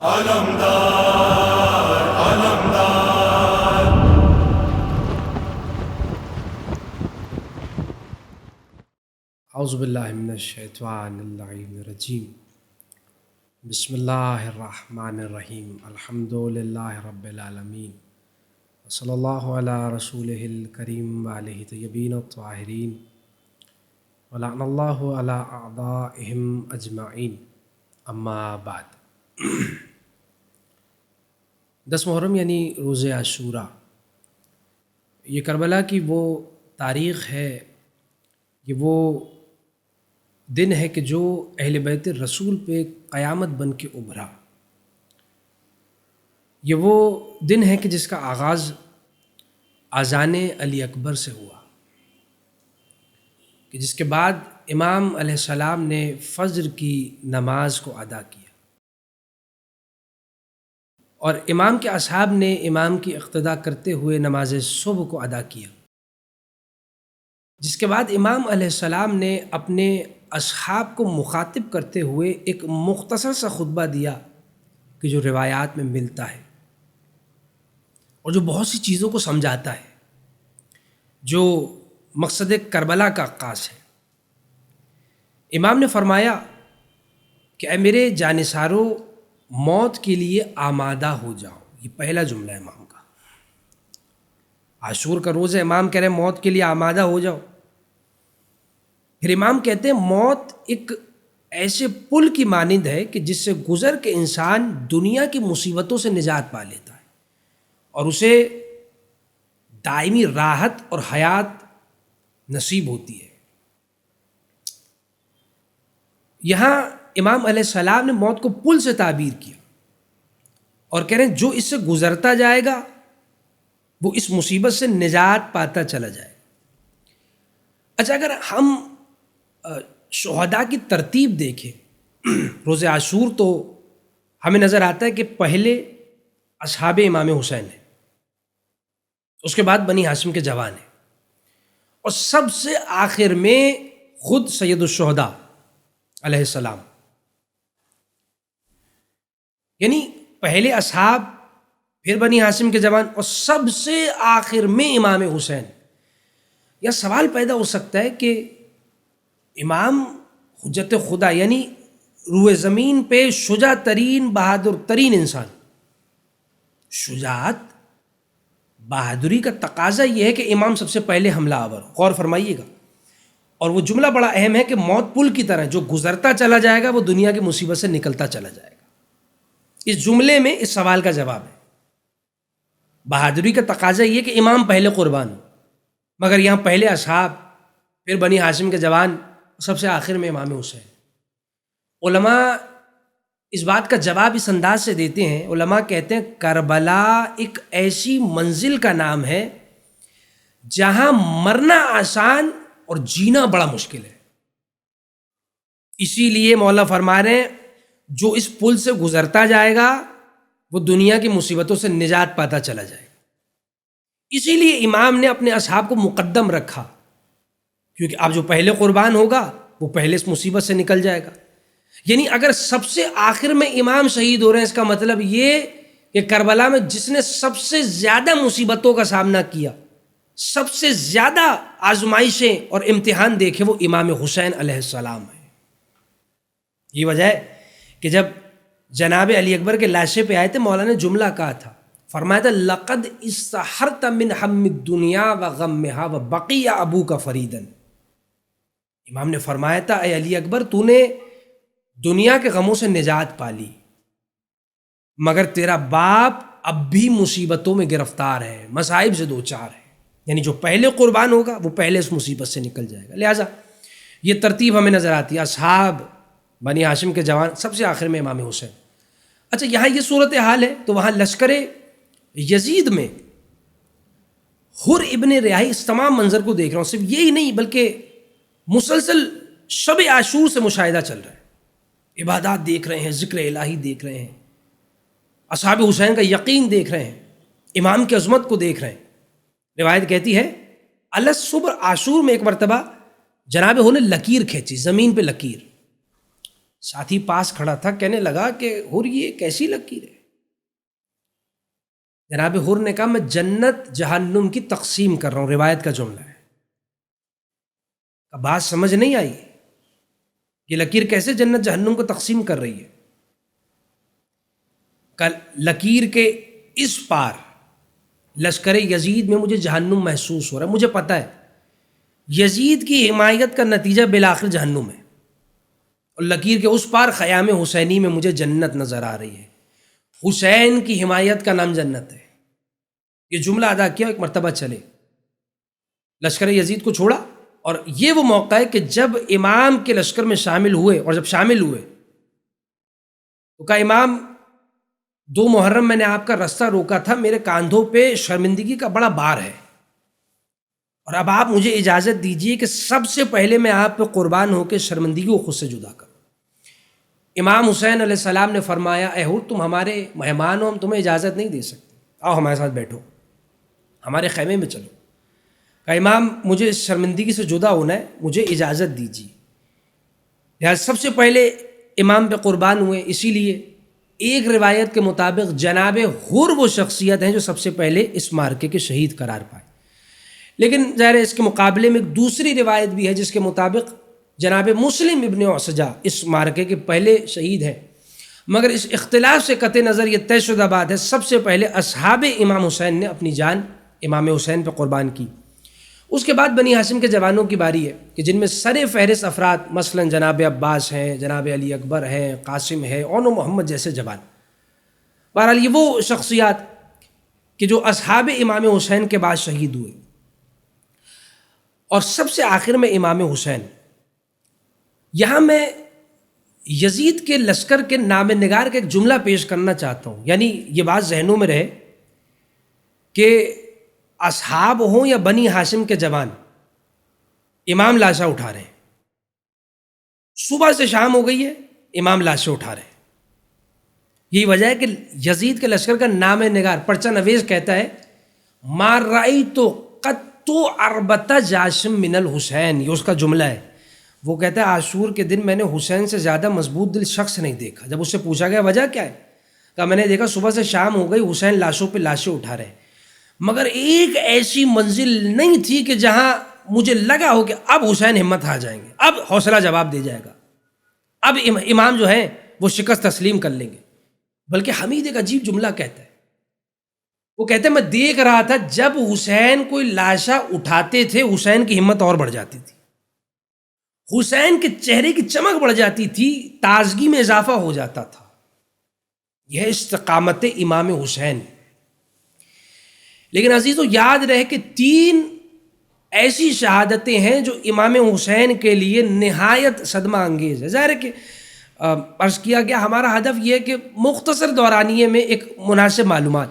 علمدار علمدار اعوذ باللہ من الشیطان اللعین الرجیم بسم اللہ الرحمن الرحیم الحمد للہ رب العالمین صلی اللہ علی رسولہ الکریم وعلیہ طیبین الطاہرین ولعن اللہ علی اعدائہم اجمعین اما بعد 10 محرم یعنی روز عاشوراء، یہ کربلا کی وہ تاریخ ہے، یہ وہ دن ہے کہ جو اہل بیت رسول پہ قیامت بن کے ابھرا۔ یہ وہ دن ہے کہ جس کا آغاز اذان علی اکبر سے ہوا، کہ جس کے بعد امام علیہ السلام نے فجر کی نماز کو ادا کیا اور امام کے اصحاب نے امام کی اقتداء کرتے ہوئے نماز صبح کو ادا کیا، جس کے بعد امام علیہ السلام نے اپنے اصحاب کو مخاطب کرتے ہوئے ایک مختصر سا خطبہ دیا کہ جو روایات میں ملتا ہے اور جو بہت سی چیزوں کو سمجھاتا ہے، جو مقصد کربلا کا عکاس ہے۔ امام نے فرمایا کہ اے میرے جانثارو، موت کے لیے آمادہ ہو جاؤ۔ یہ پہلا جملہ ہے امام کا۔ عاشور کا روز ہے، امام کہہ رہے ہیں موت کے لیے آمادہ ہو جاؤ۔ پھر امام کہتے ہیں موت ایک ایسے پل کی مانند ہے کہ جس سے گزر کے انسان دنیا کی مصیبتوں سے نجات پا لیتا ہے اور اسے دائمی راحت اور حیات نصیب ہوتی ہے۔ یہاں امام علیہ السلام نے موت کو پل سے تعبیر کیا اور کہہ رہے ہیں جو اس سے گزرتا جائے گا وہ اس مصیبت سے نجات پاتا چلا جائے گا۔ اچھا، اگر ہم شہداء کی ترتیب دیکھیں روز عاشور، تو ہمیں نظر آتا ہے کہ پہلے اصحاب امام حسین ہیں، اس کے بعد بنی ہاشم کے جوان ہیں، اور سب سے آخر میں خود سید الشہداء علیہ السلام، یعنی پہلے اصحاب، پھر بنی ہاشم کے جوان، اور سب سے آخر میں امام حسین۔ یہ سوال پیدا ہو سکتا ہے کہ امام حجت خدا، یعنی روئے زمین پہ شجاع ترین، بہادر ترین انسان، شجاعت بہادری کا تقاضا یہ ہے کہ امام سب سے پہلے حملہ آور ہو۔ غور فرمائیے گا، اور وہ جملہ بڑا اہم ہے کہ موت پل کی طرح جو گزرتا چلا جائے گا وہ دنیا کی مصیبت سے نکلتا چلا جائے گا۔ اس جملے میں اس سوال کا جواب ہے۔ بہادری کا تقاضا یہ کہ امام پہلے قربان ہو، مگر یہاں پہلے اصحاب، پھر بنی ہاشم کے جوان، سب سے آخر میں امام حسین۔ علماء اس بات کا جواب اس انداز سے دیتے ہیں، علماء کہتے ہیں کربلا ایک ایسی منزل کا نام ہے جہاں مرنا آسان اور جینا بڑا مشکل ہے۔ اسی لیے مولا فرما رہے ہیں جو اس پل سے گزرتا جائے گا وہ دنیا کی مصیبتوں سے نجات پاتا چلا جائے گا۔ اسی لیے امام نے اپنے اصحاب کو مقدم رکھا، کیونکہ اب جو پہلے قربان ہوگا وہ پہلے اس مصیبت سے نکل جائے گا۔ یعنی اگر سب سے آخر میں امام شہید ہو رہے ہیں، اس کا مطلب یہ کہ کربلا میں جس نے سب سے زیادہ مصیبتوں کا سامنا کیا، سب سے زیادہ آزمائشیں اور امتحان دیکھے، وہ امام حسین علیہ السلام ہیں۔ یہ وجہ ہے کہ جب جناب علی اکبر کے لاشے پہ آئے تھے، مولانا نے جملہ کہا تھا، فرمایا تھا لقد استحرت من ہم الدنیا وغمها وبقی ابوک فریدا۔ امام نے فرمایا تھا اے علی اکبر، تو نے دنیا کے غموں سے نجات پا لی، مگر تیرا باپ اب بھی مصیبتوں میں گرفتار ہے، مصائب سے دوچار ہے۔ یعنی جو پہلے قربان ہوگا وہ پہلے اس مصیبت سے نکل جائے گا۔ لہٰذا یہ ترتیب ہمیں نظر آتی ہے، اصحاب، بنی ہاشم کے جوان، سب سے آخر میں امام حسین۔ اچھا، یہاں یہ صورتحال ہے تو وہاں لشکر یزید میں حر ابن ریاحی اس تمام منظر کو دیکھ رہا ہوں، صرف یہی نہیں بلکہ مسلسل شب عاشور سے مشاہدہ چل رہا ہے، عبادات دیکھ رہے ہیں، ذکر الہی دیکھ رہے ہیں، اصحاب حسین کا یقین دیکھ رہے ہیں، امام کی عظمت کو دیکھ رہے ہیں۔ روایت کہتی ہے الصبر عاشور میں ایک مرتبہ جناب ہو نے لکیر کھینچی، زمین پہ لکیر، ساتھی پاس کھڑا تھا، کہنے لگا کہ حر یہ کیسی لکیر ہے؟ جناب حر نے کہا میں جنت جہنم کی تقسیم کر رہا ہوں، روایت کا جملہ ہے۔ بات سمجھ نہیں آئی، یہ لکیر کیسے جنت جہنم کو تقسیم کر رہی ہے؟ لکیر کے اس پار لشکر یزید میں مجھے جہنم محسوس ہو رہا ہے، مجھے پتہ ہے یزید کی حمایت کا نتیجہ بالآخر جہنم ہے، اور لکیر کے اس پار خیام حسینی میں مجھے جنت نظر آ رہی ہے، حسین کی حمایت کا نام جنت ہے۔ یہ جملہ ادا کیا، ایک مرتبہ چلے، لشکر یزید کو چھوڑا، اور یہ وہ موقع ہے کہ جب امام کے لشکر میں شامل ہوئے، اور جب شامل ہوئے تو کہا امام 2 محرم میں نے آپ کا راستہ روکا تھا، میرے کاندھوں پہ شرمندگی کا بڑا بار ہے، اور اب آپ مجھے اجازت دیجیے کہ سب سے پہلے میں آپ پہ قربان ہو کے شرمندگی کو خود سے جدا کروں۔ امام حسین علیہ السلام نے فرمایا اے حر تم ہمارے مہمان ہو، ہم تمہیں اجازت نہیں دے سکتے، آؤ ہمارے ساتھ بیٹھو، ہمارے خیمے میں چلو۔ کہا امام مجھے اس شرمندگی سے جدا ہونا ہے، مجھے اجازت دیجیے۔ لہٰذا سب سے پہلے امام پہ قربان ہوئے، اسی لیے ایک روایت کے مطابق جناب حر وہ شخصیت ہیں جو سب سے پہلے اس مارکے کے شہید قرار پائے۔ لیکن ظاہر ہے اس کے مقابلے میں ایک دوسری روایت بھی ہے جس کے مطابق جناب مسلم ابن عسجہ اس مارکے کے پہلے شہید ہیں، مگر اس اختلاف سے قطع نظر یہ طے شدہ بات ہے سب سے پہلے اصحاب امام حسین نے اپنی جان امام حسین پہ قربان کی۔ اس کے بعد بنی ہاشم کے جوانوں کی باری ہے کہ جن میں سر فہرست افراد مثلا جناب عباس ہیں، جناب علی اکبر ہیں، قاسم ہے، اون و محمد جیسے جوان۔ بہرحال یہ وہ شخصیات کہ جو اصحاب امام حسین کے بعد شہید ہوئے، اور سب سے آخر میں امام حسین۔ یہاں میں یزید کے لشکر کے نام نگار کا ایک جملہ پیش کرنا چاہتا ہوں، یعنی یہ بات ذہنوں میں رہے کہ اصحاب ہوں یا بنی ہاشم کے جوان، امام لاشا اٹھا رہے ہیں، صبح سے شام ہو گئی ہے امام لاشا اٹھا رہے ہیں۔ یہی وجہ ہے کہ یزید کے لشکر کا نام نگار پرچہ نویس کہتا ہے مار رائی تو قطو اربتا جاشم من الحسین، یہ اس کا جملہ ہے۔ وہ کہتا ہے عاشور کے دن میں نے حسین سے زیادہ مضبوط دل شخص نہیں دیکھا۔ جب اس سے پوچھا گیا وجہ کیا ہے، کہا میں نے دیکھا صبح سے شام ہو گئی حسین لاشوں پہ لاشیں اٹھا رہے ہیں، مگر ایک ایسی منزل نہیں تھی کہ جہاں مجھے لگا ہو کہ اب حسین ہمت ہار جائیں گے، اب حوصلہ جواب دے جائے گا، اب امام جو ہیں وہ شکست تسلیم کر لیں گے۔ بلکہ حمید ایک عجیب جملہ کہتا ہے، وہ کہتے ہیں میں دیکھ رہا تھا جب حسین کوئی لاشا اٹھاتے تھے حسین کی ہمت اور بڑھ جاتی تھی، حسین کے چہرے کی چمک بڑھ جاتی تھی، تازگی میں اضافہ ہو جاتا تھا۔ یہ استقامت امام حسین۔ لیکن عزیزو یاد رہے کہ 3 ایسی شہادتیں ہیں جو امام حسین کے لیے نہایت صدمہ انگیز ہے۔ ظاہر ہے کہ عرض کیا گیا ہمارا ہدف یہ ہے کہ مختصر دورانیے میں ایک مناسب معلومات،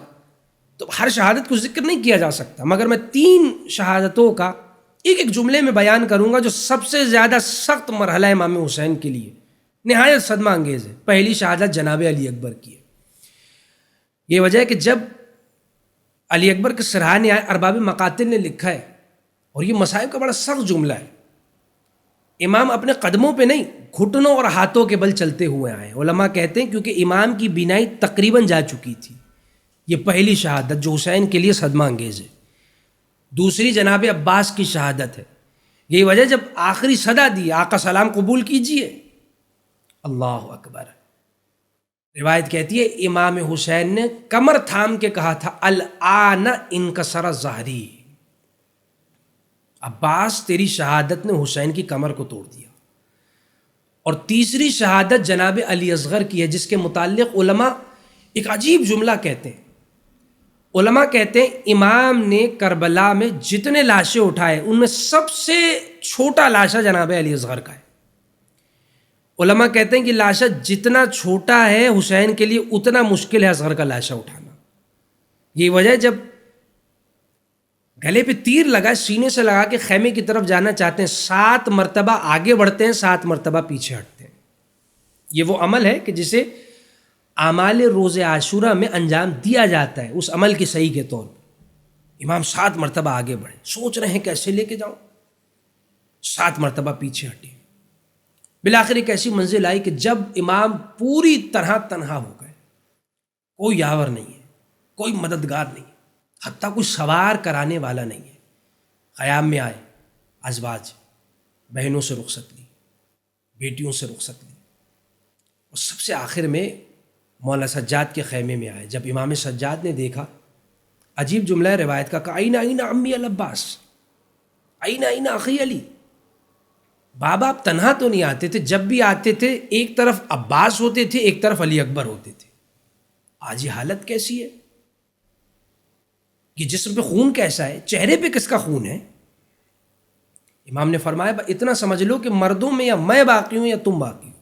تو ہر شہادت کو ذکر نہیں کیا جا سکتا، مگر میں 3 شہادتوں کا ایک جملے میں بیان کروں گا جو سب سے زیادہ سخت مرحلہ امام حسین کے لیے نہایت صدمہ انگیز ہے۔ پہلی شہادت جناب علی اکبر کی ہے۔ یہ وجہ ہے کہ جب علی اکبر کے سرحانے آئے، ارباب مقاتل نے لکھا ہے، اور یہ مصائب کا بڑا سخت جملہ ہے، امام اپنے قدموں پہ نہیں گھٹنوں اور ہاتھوں کے بل چلتے ہوئے آئے۔ علماء کہتے ہیں کیونکہ امام کی بینائی تقریباً جا چکی تھی۔ یہ پہلی شہادت جو حسین کے لیے صدمہ انگیز ہے۔ دوسری جناب عباس کی شہادت ہے۔ یہی وجہ جب آخری صدا دی آقا سلام قبول کیجئے، اللہ اکبر، روایت کہتی ہے امام حسین نے کمر تھام کے کہا تھا الآن انکسر ظہری، عباس تیری شہادت نے حسین کی کمر کو توڑ دیا۔ اور تیسری شہادت جناب علی اصغر کی ہے جس کے متعلق علماء ایک عجیب جملہ کہتے ہیں۔ علماء کہتے ہیں امام نے کربلا میں جتنے لاشیں اٹھائے ان میں سب سے چھوٹا لاشا جناب علی اصغر کا ہے۔ علماء کہتے ہیں کہ لاشا جتنا چھوٹا ہے حسین کے لیے اتنا مشکل ہے اصغر کا لاشا اٹھانا۔ یہی وجہ ہے جب گلے پہ تیر لگا سینے سے لگا کے خیمے کی طرف جانا چاہتے ہیں 7 مرتبہ آگے بڑھتے ہیں 7 مرتبہ پیچھے ہٹتے ہیں۔ یہ وہ عمل ہے کہ جسے اعمال روز عاشورہ میں انجام دیا جاتا ہے، اس عمل کی صحیح کے طور پر امام 7 مرتبہ آگے بڑھے، سوچ رہے ہیں کیسے لے کے جاؤں، 7 مرتبہ پیچھے ہٹے۔ بالآخر ایک ایسی منزل آئی کہ جب امام پوری طرح تنہا ہو گئے، کوئی یاور نہیں ہے، کوئی مددگار نہیں ہے، حتیٰ کوئی سوار کرانے والا نہیں ہے۔ قیام میں آئے، ازواج، بہنوں سے رخصت لی، بیٹیوں سے رخصت لی، اور سب سے آخر میں مولانا سجاد کے خیمے میں آئے۔ جب امام سجاد نے دیکھا، عجیب جملہ ہے روایت کا، کہ آئینہ آئینہ امی العباس، آئینہ آئینہ اخی علی۔ بابا آپ تنہا تو نہیں آتے تھے، جب بھی آتے تھے ایک طرف عباس ہوتے تھے، ایک طرف علی اکبر ہوتے تھے، آج یہ حالت کیسی ہے؟ یہ جسم پہ خون کیسا ہے؟ چہرے پہ کس کا خون ہے؟ امام نے فرمایا اتنا سمجھ لو کہ مردوں میں یا میں باقی ہوں یا تم باقی ہو۔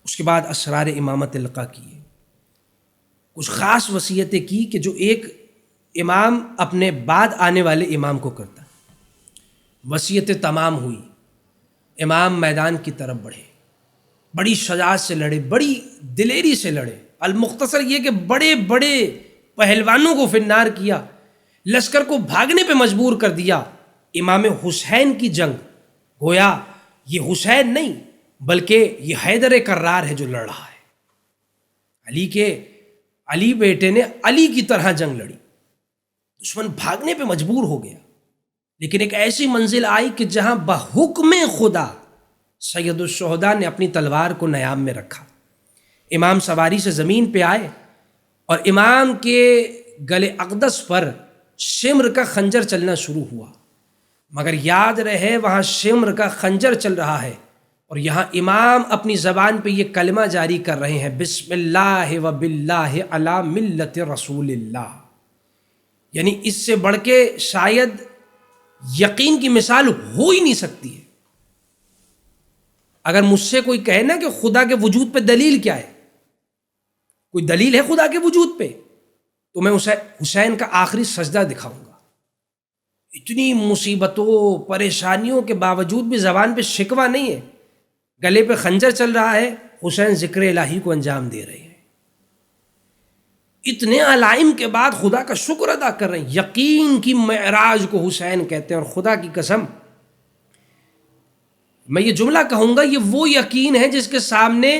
اس کے بعد اسرار امامت القاء کیے، کچھ خاص وصیتیں کی کہ جو ایک امام اپنے بعد آنے والے امام کو کرتا ہے۔ وصیتیں تمام ہوئی، امام میدان کی طرف بڑھے، بڑی شجاعت سے لڑے، بڑی دلیری سے لڑے۔ المختصر یہ کہ بڑے بڑے پہلوانوں کو فنار کیا، لشکر کو بھاگنے پہ مجبور کر دیا۔ امام حسین کی جنگ، گویا یہ حسین نہیں بلکہ یہ حیدر کرار ہے جو لڑ رہا ہے۔ علی بیٹے نے علی کی طرح جنگ لڑی، دشمن بھاگنے پہ مجبور ہو گیا، لیکن ایک ایسی منزل آئی کہ جہاں بحکم خدا سید الشہداء نے اپنی تلوار کو نیام میں رکھا۔ امام سواری سے زمین پہ آئے اور امام کے گلے اقدس پر شمر کا خنجر چلنا شروع ہوا، مگر یاد رہے وہاں شمر کا خنجر چل رہا ہے اور یہاں امام اپنی زبان پہ یہ کلمہ جاری کر رہے ہیں، بسم اللہ و باللہ علی ملت رسول اللہ۔ یعنی اس سے بڑھ کے شاید یقین کی مثال ہو ہی نہیں سکتی ہے۔ اگر مجھ سے کوئی کہے نا کہ خدا کے وجود پہ دلیل کیا ہے، کوئی دلیل ہے خدا کے وجود پہ، تو میں اسے حسین کا آخری سجدہ دکھاؤں گا۔ اتنی مصیبتوں پریشانیوں کے باوجود بھی زبان پہ شکوہ نہیں ہے، گلے پہ خنجر چل رہا ہے، حسین ذکر الہی کو انجام دے رہے ہیں، اتنے علائم کے بعد خدا کا شکر ادا کر رہے ہیں۔ یقین کی معراج کو حسین کہتے ہیں، اور خدا کی قسم میں یہ جملہ کہوں گا، یہ وہ یقین ہے جس کے سامنے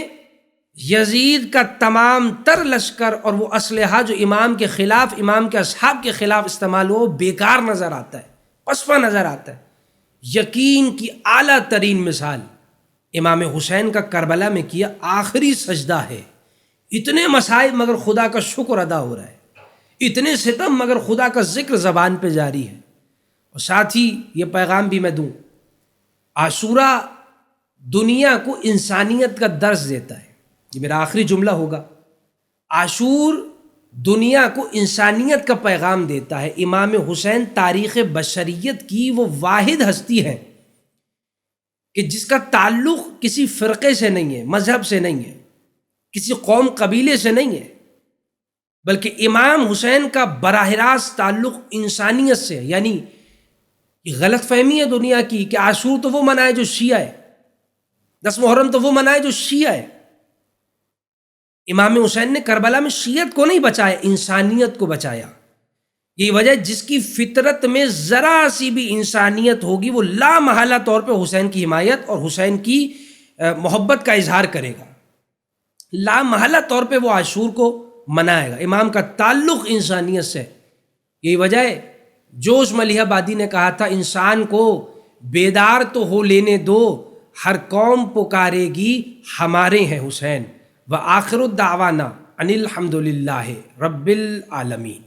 یزید کا تمام تر لشکر اور وہ اسلحہ جو امام کے خلاف، امام کے اصحاب کے خلاف استعمال ہو، بیکار نظر آتا ہے، پسپا نظر آتا ہے۔ یقین کی اعلیٰ ترین مثال امام حسین کا کربلا میں کیا آخری سجدہ ہے۔ اتنے مصائب مگر خدا کا شکر ادا ہو رہا ہے، اتنے ستم مگر خدا کا ذکر زبان پہ جاری ہے۔ اور ساتھ ہی یہ پیغام بھی میں دوں، عاشورہ دنیا کو انسانیت کا درس دیتا ہے، یہ میرا آخری جملہ ہوگا۔ عاشور دنیا کو انسانیت کا پیغام دیتا ہے۔ امام حسین تاریخ بشریت کی وہ واحد ہستی ہے کہ جس کا تعلق کسی فرقے سے نہیں ہے، مذہب سے نہیں ہے، کسی قوم قبیلے سے نہیں ہے، بلکہ امام حسین کا براہ راست تعلق انسانیت سے ہے۔ یعنی یہ غلط فہمی ہے دنیا کی کہ عاشور تو وہ منائے جو شیعہ ہے، 10 محرم تو وہ منائے جو شیعہ ہے۔ امام حسین نے کربلا میں شیعت کو نہیں بچایا، انسانیت کو بچایا۔ یہی وجہ جس کی فطرت میں ذرا سی بھی انسانیت ہوگی وہ لا محالہ طور پہ حسین کی حمایت اور حسین کی محبت کا اظہار کرے گا، لا محالہ طور پہ وہ عاشور کو منائے گا۔ امام کا تعلق انسانیت سے، یہی وجہ ہے جوش ملیح آبادی نے کہا تھا، انسان کو بیدار تو ہو لینے دو، ہر قوم پکارے گی ہمارے ہیں حسین۔ وآخر الدعوانا ان الحمد للہ رب العالمین۔